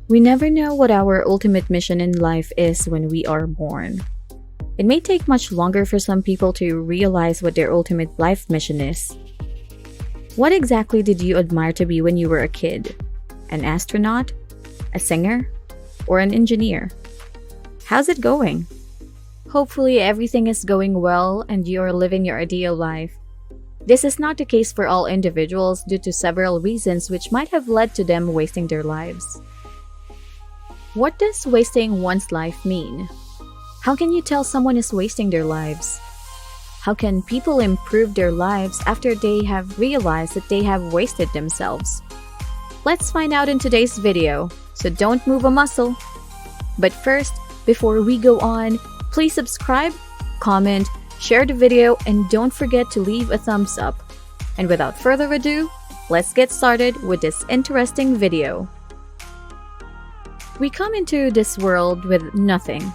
We never know what our ultimate mission in life is when we are born. It may take much longer for some people to realize what their ultimate life mission is. What exactly did you admire to be when you were a kid? An astronaut? A singer? Or an engineer? How's it going? Hopefully everything is going well and you are living your ideal life. This is not the case for all individuals due to several reasons which might have led to them wasting their lives. What does wasting one's life mean? How can you tell someone is wasting their lives? How can people improve their lives after they have realized that they have wasted themselves? Let's find out in today's video, so don't move a muscle. But first, before we go on, please subscribe, comment, share the video, and don't forget to leave a thumbs up. And without further ado, let's get started with this interesting video. We come into this world with nothing,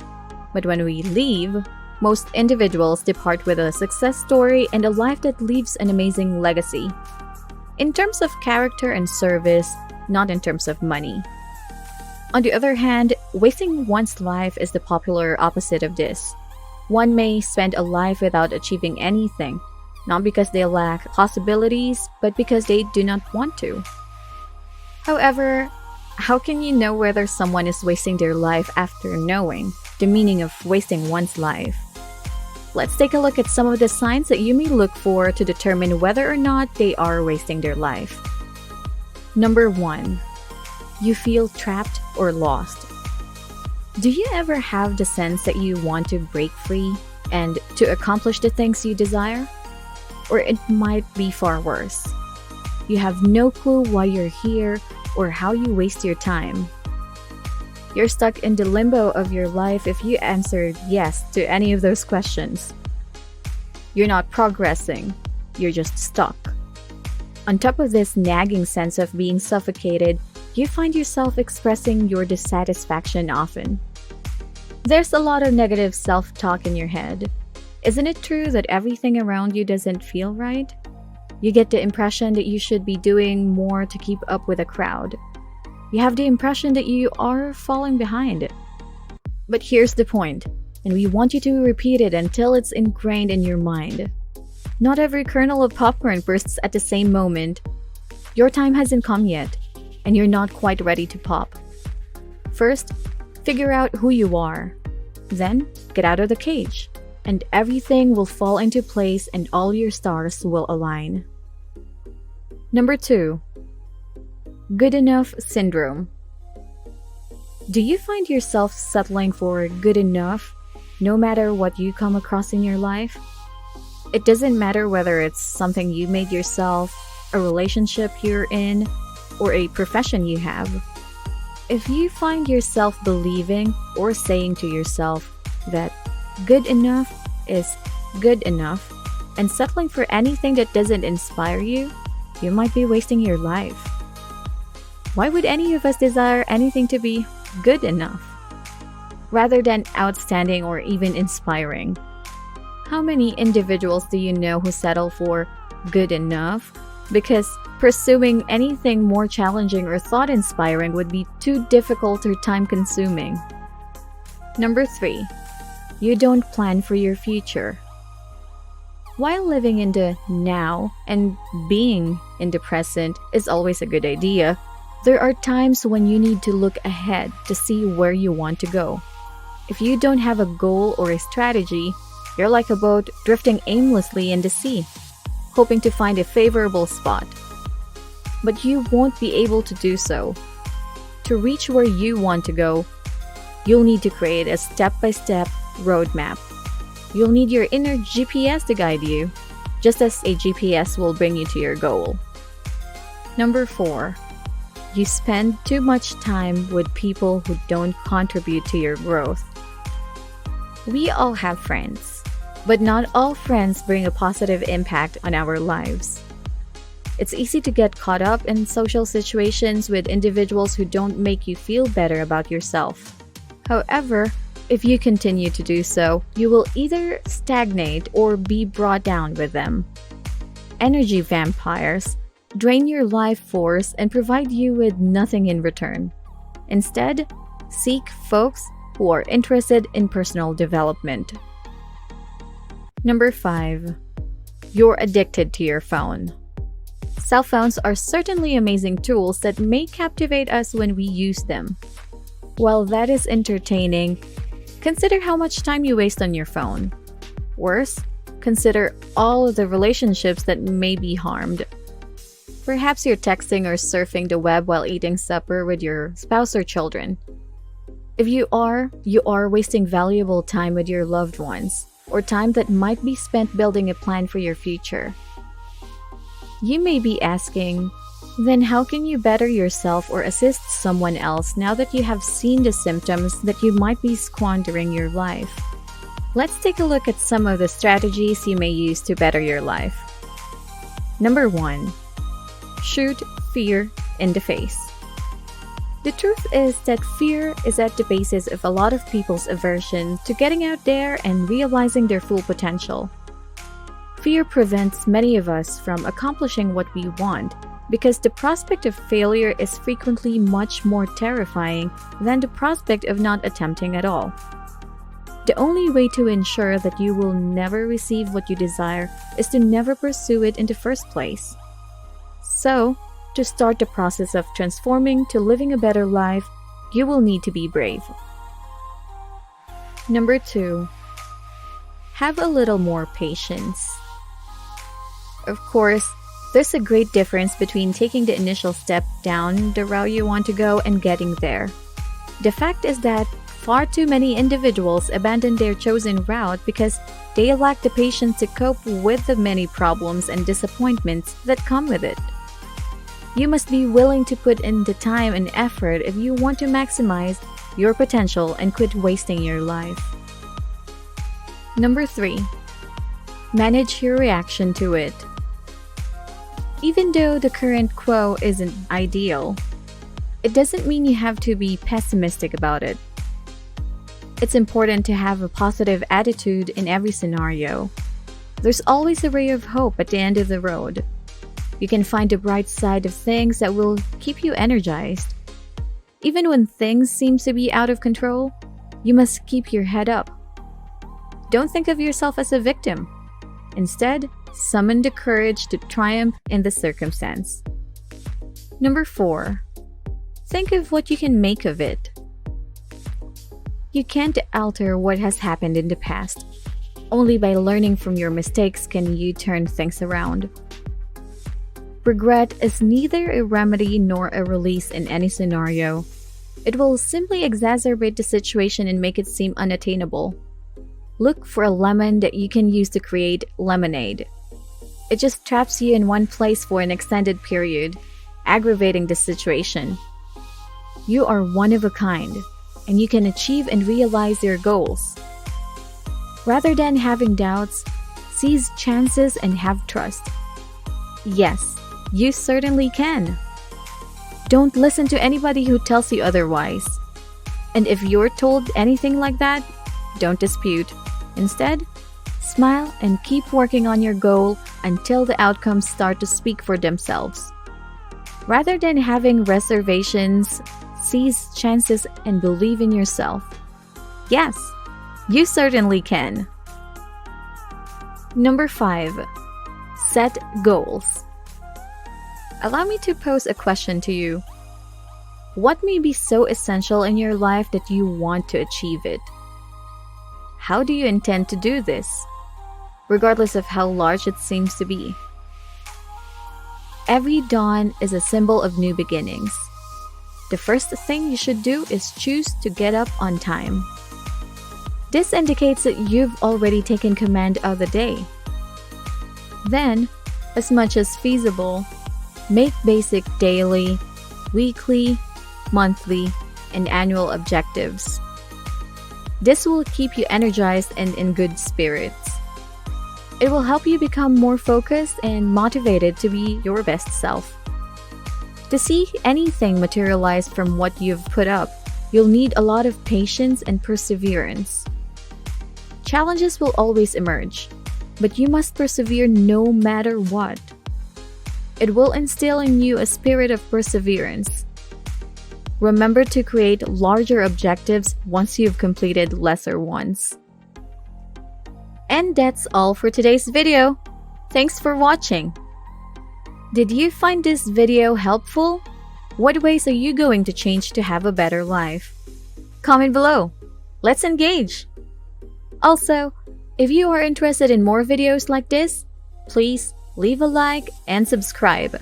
but when we leave, most individuals depart with a success story and a life that leaves an amazing legacy. In terms of character and service, not in terms of money. On the other hand, wasting one's life is the popular opposite of this. One may spend a life without achieving anything, not because they lack possibilities, but because they do not want to. However, how can you know whether someone is wasting their life after knowing the meaning of wasting one's life? Let's take a look at some of the signs that you may look for to determine whether or not they are wasting their life. Number 1. You feel trapped or lost. Do you ever have the sense that you want to break free and to accomplish the things you desire? Or it might be far worse. You have no clue why you're here or how you waste your time. You're stuck in the limbo of your life if you answered yes to any of those questions. You're not progressing, you're just stuck. On top of this nagging sense of being suffocated, you find yourself expressing your dissatisfaction often. There's a lot of negative self-talk in your head. Isn't it true that everything around you doesn't feel right? You get the impression that you should be doing more to keep up with the crowd. You have the impression that you are falling behind. But here's the point, and we want you to repeat it until it's ingrained in your mind. Not every kernel of popcorn bursts at the same moment. Your time hasn't come yet, and you're not quite ready to pop. First, figure out who you are. Then, get out of the cage, and everything will fall into place and all your stars will align. Number 2. Good enough syndrome. Do you find yourself settling for good enough no matter what you come across in your life? It doesn't matter whether it's something you made yourself, a relationship you're in, or a profession you have. If you find yourself believing or saying to yourself that good enough is good enough and settling for anything that doesn't inspire you, you might be wasting your life. Why would any of us desire anything to be good enough rather than outstanding or even inspiring? How many individuals do you know who settle for good enough because pursuing anything more challenging or thought-inspiring would be too difficult or time-consuming? Number 3. You don't plan for your future. While living in the now and being in the present is always a good idea, there are times when you need to look ahead to see where you want to go. If you don't have a goal or a strategy, you're like a boat drifting aimlessly in the sea, hoping to find a favorable spot. But you won't be able to do so. To reach where you want to go, you'll need to create a step-by-step roadmap. You'll need your inner GPS to guide you, just as a GPS will bring you to your goal. Number 4. You spend too much time with people who don't contribute to your growth. We all have friends, but not all friends bring a positive impact on our lives. It's easy to get caught up in social situations with individuals who don't make you feel better about yourself. However, if you continue to do so, you will either stagnate or be brought down with them. Energy vampires drain your life force and provide you with nothing in return. Instead, seek folks who are interested in personal development. Number 5. You're addicted to your phone. Cell phones are certainly amazing tools that may captivate us when we use them. While that is entertaining, consider how much time you waste on your phone. Worse, consider all of the relationships that may be harmed. Perhaps you're texting or surfing the web while eating supper with your spouse or children. If you are wasting valuable time with your loved ones, or time that might be spent building a plan for your future. You may be asking, then how can you better yourself or assist someone else now that you have seen the symptoms that you might be squandering your life? Let's take a look at some of the strategies you may use to better your life. Number 1. Shoot fear in the face. The truth is that fear is at the basis of a lot of people's aversion to getting out there and realizing their full potential. Fear prevents many of us from accomplishing what we want because the prospect of failure is frequently much more terrifying than the prospect of not attempting at all. The only way to ensure that you will never receive what you desire is to never pursue it in the first place. So, to start the process of transforming to living a better life, you will need to be brave. Number 2. Have a little more patience. Of course, there's a great difference between taking the initial step down the route you want to go and getting there. The fact is that far too many individuals abandon their chosen route because they lack the patience to cope with the many problems and disappointments that come with it. You must be willing to put in the time and effort if you want to maximize your potential and quit wasting your life. Number 3. Manage your reaction to it. Even though the current quo isn't ideal, it doesn't mean you have to be pessimistic about it. It's important to have a positive attitude in every scenario. There's always a ray of hope at the end of the road. You can find the bright side of things that will keep you energized. Even when things seem to be out of control, you must keep your head up. Don't think of yourself as a victim. Instead, summon the courage to triumph in the circumstance. Number 4. Think of what you can make of it. You can't alter what has happened in the past. Only by learning from your mistakes can you turn things around. Regret is neither a remedy nor a release in any scenario. It will simply exacerbate the situation and make it seem unattainable. Look for a lemon that you can use to create lemonade. It just traps you in one place for an extended period, aggravating the situation. You are one of a kind, and you can achieve and realize your goals. Rather than having doubts, seize chances and have trust. Yes, you certainly can. Don't listen to anybody who tells you otherwise. And if you're told anything like that, don't dispute. Instead, smile and keep working on your goal until the outcomes start to speak for themselves. Rather than having reservations, seize chances and believe in yourself. Yes, you certainly can. Number 5. Set goals. Allow me to pose a question to you. What may be so essential in your life that you want to achieve it? How do you intend to do this, regardless of how large it seems to be? Every dawn is a symbol of new beginnings. The first thing you should do is choose to get up on time. This indicates that you've already taken command of the day. Then, as much as feasible, make basic daily, weekly, monthly, and annual objectives. This will keep you energized and in good spirits. It will help you become more focused and motivated to be your best self. To see anything materialize from what you've put up, you'll need a lot of patience and perseverance. Challenges will always emerge, but you must persevere no matter what. It will instill in you a spirit of perseverance. remember to create larger objectives once you've completed lesser ones. And that's all for today's video. Thanks for watching. Did you find this video helpful? What ways are you going to change to have a better life? Comment below. Let's engage. Also, if you are interested in more videos like this, please leave a like and subscribe.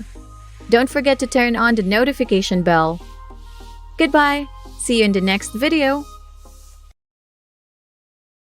Don't forget to turn on the notification bell. Goodbye. See you in the next video.